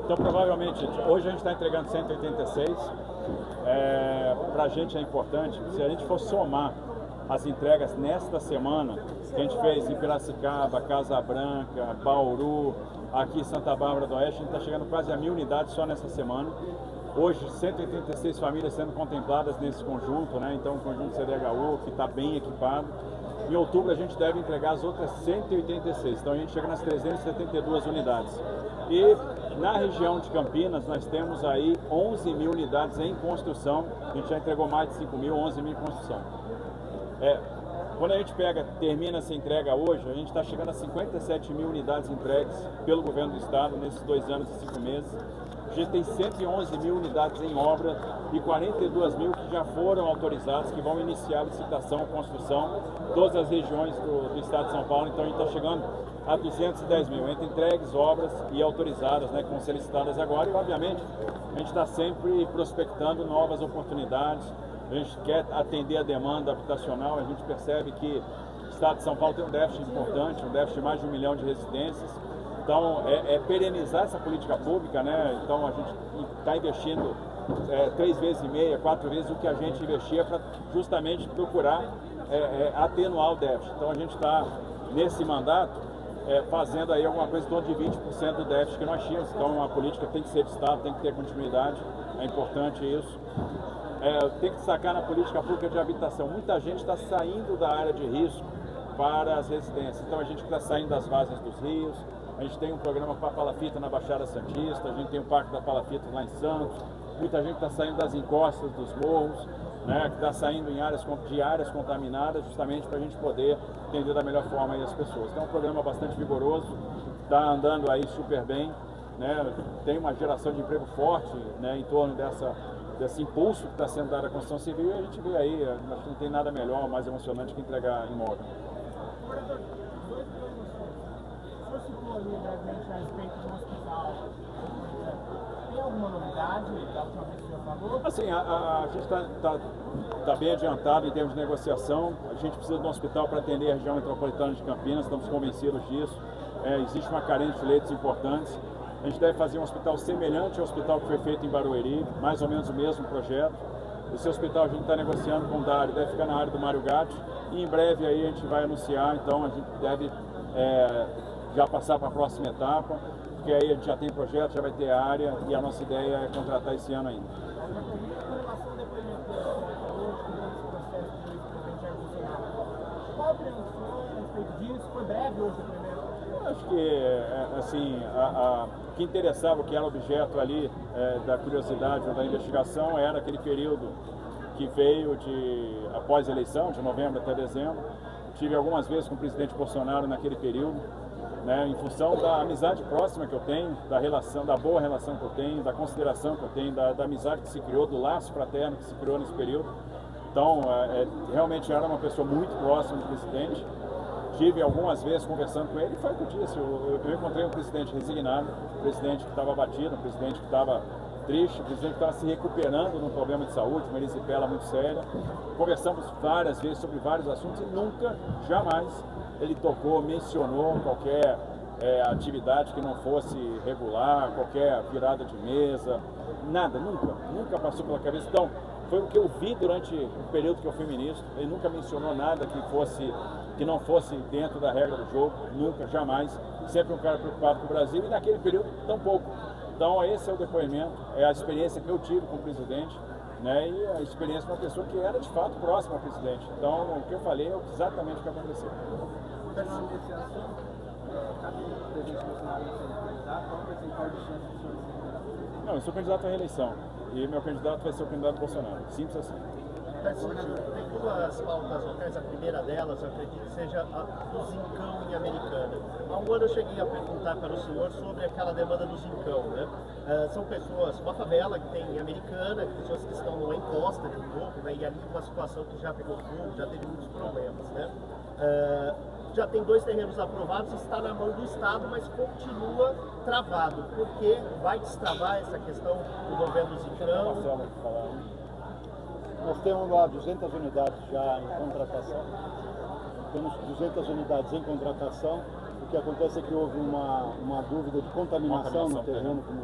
Então, provavelmente, hoje a gente está entregando 186. Para a gente é importante, se a gente for somar as entregas nesta semana, que a gente fez em Piracicaba, Casa Branca, Bauru, aqui em Santa Bárbara do Oeste, a gente está chegando quase a 1.000 unidades só nessa semana. Hoje, 186 famílias sendo contempladas nesse conjunto, né? Então, o conjunto CDHU, que está bem equipado. Em outubro, a gente deve entregar as outras 186, então a gente chega nas 372 unidades. E na região de Campinas, nós temos aí 11.000 unidades em construção. A gente já entregou mais de 5.000, 11.000 em construção. Quando a gente termina essa entrega hoje, a gente está chegando a 57.000 unidades entregues pelo governo do estado nesses 2 anos e 5 meses. A gente tem 111.000 unidades em obra e 42.000 que já foram autorizadas, que vão iniciar a licitação, construção, todas as regiões do estado de São Paulo. Então a gente está chegando a 210.000, entre entregues, obras e autorizadas, né, que vão ser licitadas agora. E obviamente a gente está sempre prospectando novas oportunidades. A gente quer atender a demanda habitacional. A gente percebe que o estado de São Paulo tem um déficit importante, um déficit de mais de 1 milhão de residências. Então, perenizar essa política pública, né? Então, a gente está investindo 3 vezes e meia, 4 vezes o que a gente investia para justamente procurar atenuar o déficit. Então, a gente está, nesse mandato, fazendo aí alguma coisa em torno de 20% do déficit que nós tínhamos. Então, a política tem que ser de Estado, tem que ter continuidade, é importante isso. Tem que destacar na política pública de habitação. Muita gente está saindo da área de risco para as residências. Então, a gente está saindo das várzeas dos rios. A gente tem um programa para a palafita na Baixada Santista, a gente tem um parque da palafita lá em Santos, muita gente está saindo das encostas dos morros, né, que está saindo de áreas contaminadas, justamente para a gente poder atender da melhor forma aí as pessoas. Então é um programa bastante vigoroso, está andando aí super bem, né, tem uma geração de emprego forte, né, em torno desse impulso que está sendo dado à construção civil, e a gente vê aí, acho que não tem nada melhor, mais emocionante que entregar imóvel. Ali brevemente a respeito do hospital. Tem alguma novidade da última vez que o senhor falou? Assim, a gente está bem adiantado em termos de negociação. A gente precisa de um hospital para atender a região metropolitana de Campinas, estamos convencidos disso. Existe uma carência de leitos importantes. A gente deve fazer um hospital semelhante ao hospital que foi feito em Barueri, mais ou menos o mesmo projeto. Esse hospital a gente está negociando com o Dário, deve ficar na área do Mário Gatti, e em breve aí a gente vai anunciar, então a gente deve já passar para a próxima etapa, porque aí a gente já tem projeto, já vai ter área, e a nossa ideia é contratar esse ano ainda. Qual a opinião a respeito disso? Foi breve hoje o primeiro? Acho que, assim, o que interessava, o que era objeto ali da curiosidade ou da investigação, era aquele período que veio após a eleição, de novembro até dezembro. Tive algumas vezes com o presidente Bolsonaro naquele período, né, em função da amizade próxima que eu tenho, da boa relação que eu tenho, da consideração que eu tenho, da amizade que se criou, do laço fraterno que se criou nesse período. Então, realmente era uma pessoa muito próxima do presidente. Tive algumas vezes conversando com ele, e foi o que eu disse, eu encontrei um presidente resignado, um presidente que estava abatido, um presidente que estava triste, um presidente que estava se recuperando de um problema de saúde, uma erisipela muito séria. Conversamos várias vezes sobre vários assuntos e nunca, jamais, ele mencionou qualquer atividade que não fosse regular, qualquer virada de mesa, nada, nunca passou pela cabeça. Então, foi o que eu vi durante o período que eu fui ministro. Ele nunca mencionou nada que não fosse dentro da regra do jogo, nunca, jamais. Sempre um cara preocupado com o Brasil, e naquele período, tão pouco. Então, esse é o depoimento, é a experiência que eu tive com o presidente, né, e a experiência de uma pessoa que era, de fato, próxima ao presidente. Então, o que eu falei é exatamente o que aconteceu. Nesse assunto, caso o presidente Bolsonaro não seja candidato, qual vai ser a chance de senhor ser candidato? Não, eu sou candidato à reeleição, e meu candidato vai ser o candidato Bolsonaro, simples assim. Tem duas pautas locais, a primeira delas, eu acredito que seja a do Zincão em Americana. Há um ano eu cheguei a perguntar para o senhor sobre aquela demanda do Zincão, né? São pessoas, uma favela que tem em Americana, pessoas que estão numa encosta de um pouco, né? E ali uma situação que já pegou fogo, já teve muitos problemas, né? Já tem 2 terrenos aprovados, está na mão do Estado, mas continua travado, porque vai destravar essa questão do governo Zincão. Nós temos lá 200 unidades já em contratação. Temos 200 unidades em contratação. O que acontece é que houve uma dúvida de contaminação no terreno, como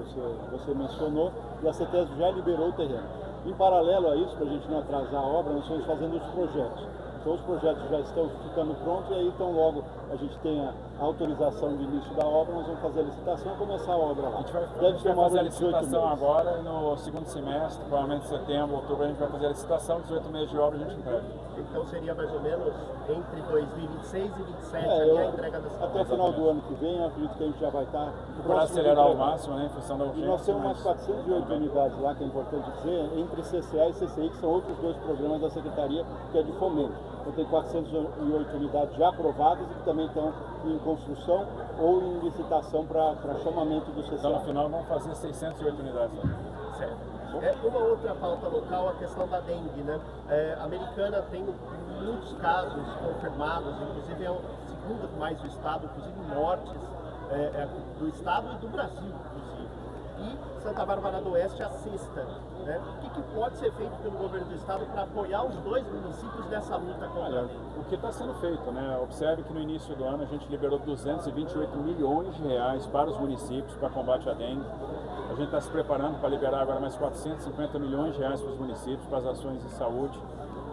você mencionou, e a CETESB já liberou o terreno. Em paralelo a isso, para a gente não atrasar a obra, nós estamos fazendo os projetos. Então os projetos já estão ficando prontos e aí então logo a gente tem a autorização de início da obra, nós vamos fazer a licitação e começar a obra lá. A gente vai fazer a licitação agora no segundo semestre, provavelmente em setembro, outubro, a gente vai fazer a licitação, 18 meses de obra a gente entrega. Então seria mais ou menos entre 2026 e 2027 a entrega dessa obra. Até o final do ano que vem, eu acredito que a gente já vai estar... Para acelerar ao máximo, né, em função da urgência. E nós temos umas 408 unidades lá, que é importante dizer, entre CCA e CCI, que são outros dois programas da Secretaria, que é de fomento. Então tem 408 unidades já aprovadas e que também estão em construção ou em licitação para chamamento do CCA. Então no final vamos fazer 608 unidades lá. Certo. Uma outra pauta local, a questão da dengue, né? A Americana tem muitos casos confirmados, inclusive é o segundo mais do estado, inclusive mortes do estado e do Brasil, inclusive. E Santa Bárbara do Oeste a sexta, né? O que pode ser feito pelo governo do estado para apoiar os dois municípios nessa luta contra a dengue? O que está sendo feito, né? Observe que no início do ano a gente liberou 228 milhões de reais para os municípios para combate à dengue. A gente está se preparando para liberar agora mais 450 milhões de reais para os municípios, para as ações de saúde.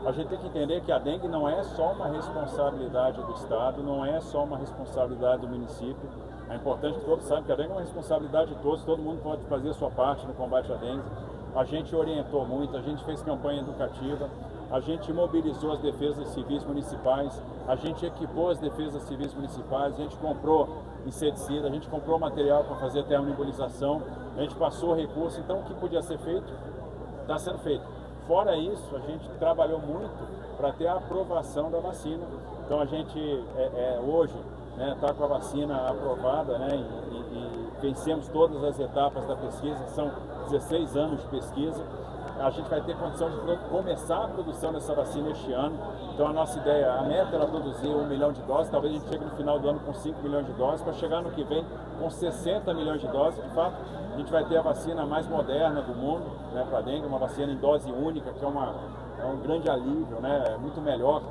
A gente tem que entender que a dengue não é só uma responsabilidade do Estado, não é só uma responsabilidade do município. É importante que todos saibam que a dengue é uma responsabilidade de todos, todo mundo pode fazer a sua parte no combate à dengue. A gente orientou muito, a gente fez campanha educativa, a gente mobilizou as defesas civis municipais, a gente equipou as defesas civis municipais, a gente comprou inseticida, a gente comprou material para fazer termonebulização, a gente passou recurso. Então o que podia ser feito, está sendo feito. Fora isso, a gente trabalhou muito para ter a aprovação da vacina. Então a gente hoje está com a vacina aprovada, né, e vencemos todas as etapas da pesquisa, são 16 anos de pesquisa. A gente vai ter condição de começar a produção dessa vacina este ano. Então a nossa ideia, a meta era produzir 1 milhão de doses, talvez a gente chegue no final do ano com 5 milhões de doses, para chegar no que vem com 60 milhões de doses. De fato, a gente vai ter a vacina mais moderna do mundo, né, para dengue, uma vacina em dose única, que é um grande alívio, né, é muito melhor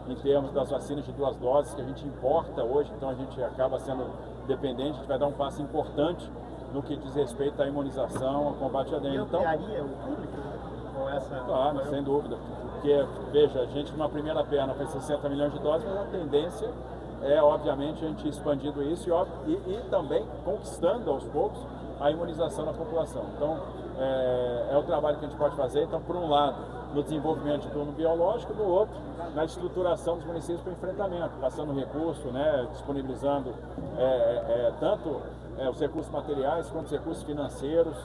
em termos das vacinas de 2 doses que a gente importa hoje, então a gente acaba sendo dependente. A gente vai dar um passo importante no que diz respeito à imunização, ao combate à dengue. E ampliaria o público com essa... Claro, sem dúvida. Porque, veja, a gente numa primeira perna fez 60 milhões de doses, mas a tendência é, obviamente, a gente expandindo isso e também conquistando aos poucos a imunização da população. Então, é o trabalho que a gente pode fazer. Então, por um lado, no desenvolvimento de plano biológico, do outro, na estruturação dos municípios para enfrentamento, passando recurso, né, disponibilizando tanto os recursos materiais quanto os recursos financeiros,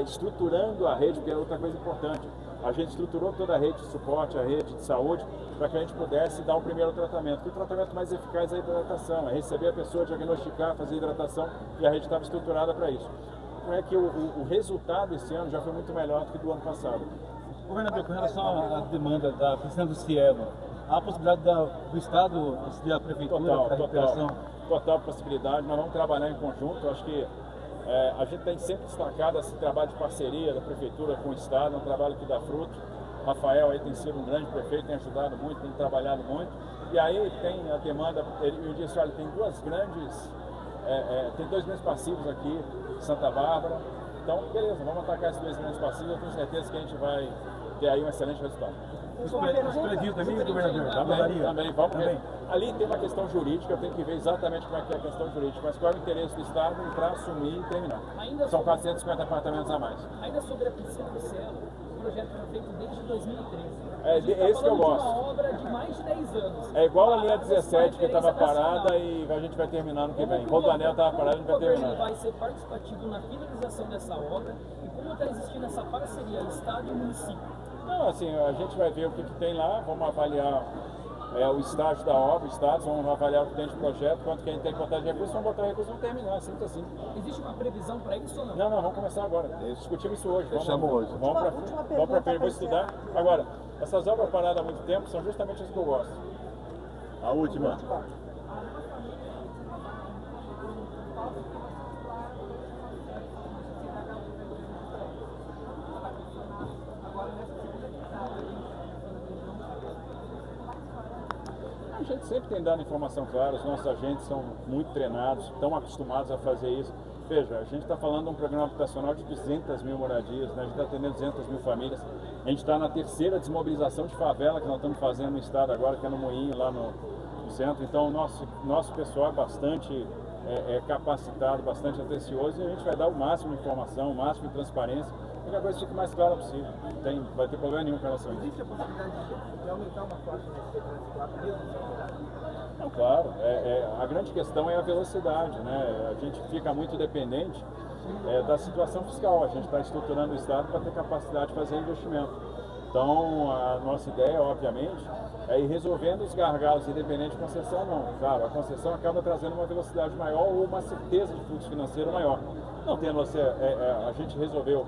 estruturando a rede, que é outra coisa importante. A gente estruturou toda a rede de suporte, a rede de saúde, para que a gente pudesse dar um primeiro tratamento. O tratamento mais eficaz é a hidratação, é receber a pessoa, diagnosticar, fazer hidratação, e a rede estava estruturada para isso. Então é que o resultado esse ano já foi muito melhor do que do ano passado. Governador, com relação à demanda da questão do Cielo, há a possibilidade do Estado auxiliar a Prefeitura para a recuperação? Total possibilidade, nós vamos trabalhar em conjunto. Eu acho que a gente tem sempre destacado esse trabalho de parceria da Prefeitura com o Estado, é um trabalho que dá fruto. Rafael aí tem sido um grande prefeito, tem ajudado muito, tem trabalhado muito. E aí tem a demanda, eu disse, olha, tem tem 2 grandes passivos aqui, Santa Bárbara. Então, beleza, vamos atacar esses 2 grandes passivos, eu tenho certeza que a gente vai ter aí um excelente resultado. Os prédios também, governador? Também, vamos ver. Ali tem uma questão jurídica, eu tenho que ver exatamente como é que é a questão jurídica, mas qual é o interesse do Estado para assumir e terminar. São 450 apartamentos a mais. Ainda sobre a piscina do Cielo, o projeto foi feito desde 2013. É isso que eu gosto. É uma obra de mais de 10 anos. É igual a linha 17 que estava parada e a gente vai terminar no que vem. Rodoanel estava parado e a gente vai terminar. O governo vai ser participativo na finalização dessa obra e como está existindo essa parceria Estado e município? Não, assim, a gente vai ver o que tem lá, vamos avaliar o estágio da obra, o status, vamos avaliar o que tem de projeto, quanto que a gente tem que botar de recursos, vamos botar recursos e vamos terminar, simples assim. Existe uma previsão para isso ou não? Não, vamos começar agora. Discutimos isso hoje. Fechamos hoje. Vamos para frente, vou estudar. Agora, essas obras paradas há muito tempo são justamente as que eu gosto. A última. gente sempre tem dado informação clara, os nossos agentes são muito treinados, estão acostumados a fazer isso. Veja, a gente está falando de um programa habitacional de 200 mil moradias, né? A gente está atendendo 200 mil famílias. A gente está na terceira desmobilização de favela que nós estamos fazendo no estado agora, que é no Moinho, lá no centro. Então, o nosso pessoal é bastante capacitado, bastante atencioso, e a gente vai dar o máximo de informação, o máximo de transparência, para que a coisa fique mais clara possível. Não vai ter problema nenhum com relação a isso. Existe a possibilidade de aumentar uma faixa nesse 304 mesmo? Não, claro, a grande questão é a velocidade, né? A gente fica muito dependente da situação fiscal. A gente está estruturando o Estado para ter capacidade de fazer investimento. Então, a nossa ideia, obviamente, é ir resolvendo os gargalos, independente de concessão, não. Claro, a concessão acaba trazendo uma velocidade maior ou uma certeza de fluxo financeiro maior. Não tendo a gente resolveu,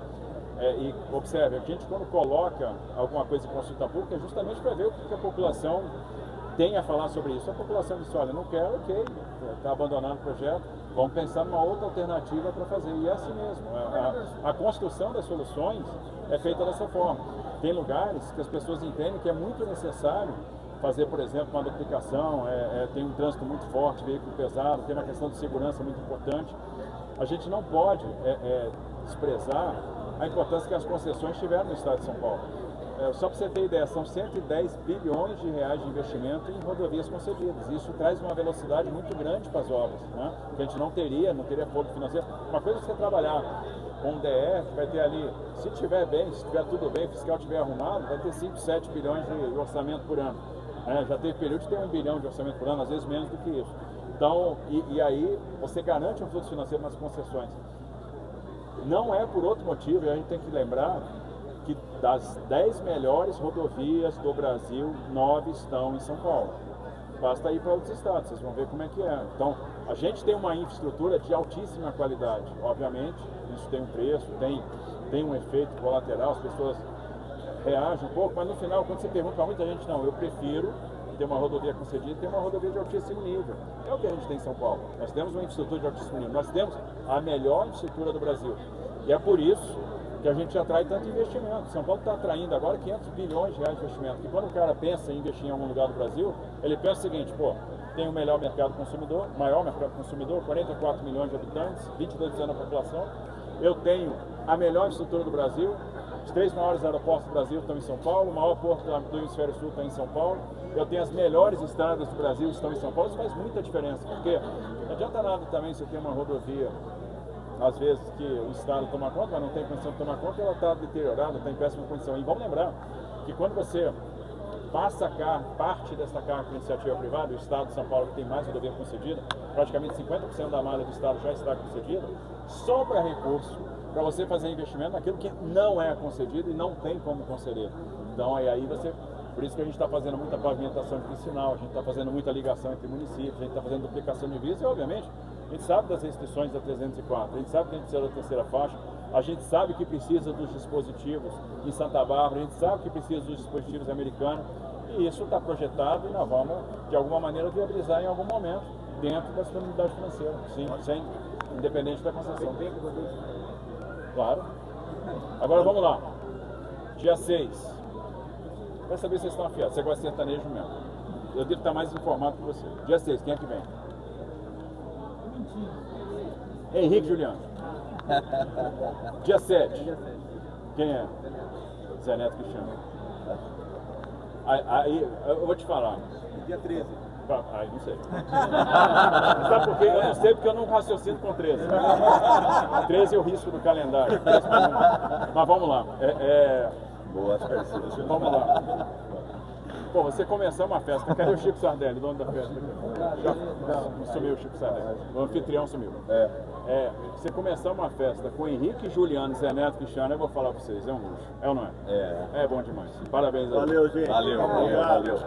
e observe, a gente quando coloca alguma coisa em consulta pública é justamente para ver o que a população tem a falar sobre isso. A população disse, olha, não quero, ok, está abandonando o projeto, vamos pensar numa outra alternativa para fazer. E é assim mesmo, a construção das soluções é feita dessa forma. Tem lugares que as pessoas entendem que é muito necessário fazer, por exemplo, uma duplicação, tem um trânsito muito forte, veículo pesado, tem uma questão de segurança muito importante. A gente não pode desprezar a importância que as concessões tiveram no estado de São Paulo. Só para você ter ideia, são 110 bilhões de reais de investimento em rodovias concedidas. Isso traz uma velocidade muito grande para as obras, né? Que a gente não teria apoio financeiro. Uma coisa é você trabalhar com um DR, que vai ter ali, se tiver bem, se tiver tudo bem, o fiscal estiver arrumado, vai ter 5, 7 bilhões de orçamento por ano. Já teve período de ter 1 bilhão de orçamento por ano, às vezes menos do que isso. Então, e aí você garante um fluxo financeiro nas concessões. Não é por outro motivo, e a gente tem que lembrar que das 10 melhores rodovias do Brasil, 9 estão em São Paulo. Basta ir para outros estados, vocês vão ver como é que é. Então, a gente tem uma infraestrutura de altíssima qualidade. Obviamente, isso tem um preço, tem um efeito colateral, as pessoas reagem um pouco, mas no final, quando você pergunta para muita gente, não, eu prefiro ter uma rodovia concedida e ter uma rodovia de altíssimo nível. É o que a gente tem em São Paulo. Nós temos uma infraestrutura de altíssimo nível, nós temos a melhor infraestrutura do Brasil. E é por isso que a gente atrai tanto investimento. São Paulo está atraindo agora 500 bilhões de reais de investimento. E quando o cara pensa em investir em algum lugar do Brasil, ele pensa o seguinte, tem o melhor mercado consumidor, maior mercado consumidor, 44 milhões de habitantes, 22% da população. Eu tenho a melhor estrutura do Brasil, os 3 maiores aeroportos do Brasil estão em São Paulo, o maior porto do Hemisfério Sul está em São Paulo. Eu tenho as melhores estradas do Brasil, estão em São Paulo. Isso faz muita diferença, porque não adianta nada também você ter uma rodovia, às vezes, que o Estado toma conta, mas não tem condição de tomar conta, ela está deteriorada, está em péssima condição. E vamos lembrar que quando você passa parte dessa carga para a iniciativa privada, o Estado de São Paulo, que tem mais rodovia concedida, praticamente 50% da malha do Estado já está concedida, sobra recurso para você fazer investimento naquilo que não é concedido e não tem como conceder. Então, aí por isso que a gente está fazendo muita pavimentação de vicinal, a gente está fazendo muita ligação entre municípios, a gente está fazendo duplicação de vias e, obviamente, a gente sabe das restrições da 304, a gente sabe que a gente precisa da terceira faixa, a gente sabe que precisa dos dispositivos em Santa Bárbara, a gente sabe que precisa dos dispositivos americanos, e isso está projetado e nós vamos, de alguma maneira, viabilizar em algum momento dentro da disponibilidade financeira, sim, independente da concessão. Claro. Agora vamos lá. Dia 6. Quero saber se vocês estão afiados. Você gosta de sertanejo mesmo. Eu devo estar mais informado que você. Dia 6, quem é que vem? Henrique Juliano. Dia 7. Quem é? Zé Neto Cristiano. Aí eu vou te falar. Dia 13. Aí não sei. Sabe por quê? Eu não sei porque eu não raciocino com 13. 13 é o risco do calendário. Mas vamos lá. Boa, parceiro. Vamos lá. Pô, você começou uma festa. Cadê o Chico Sardelli, dono da festa? Já sumiu o Chico Sardelli. O anfitrião sumiu. Você começar uma festa com Henrique, Juliano, Zé Neto, Cristiano, eu vou falar pra vocês, é um luxo. É ou não é? É bom demais. Parabéns a Valeu, gente. Valeu. Valeu.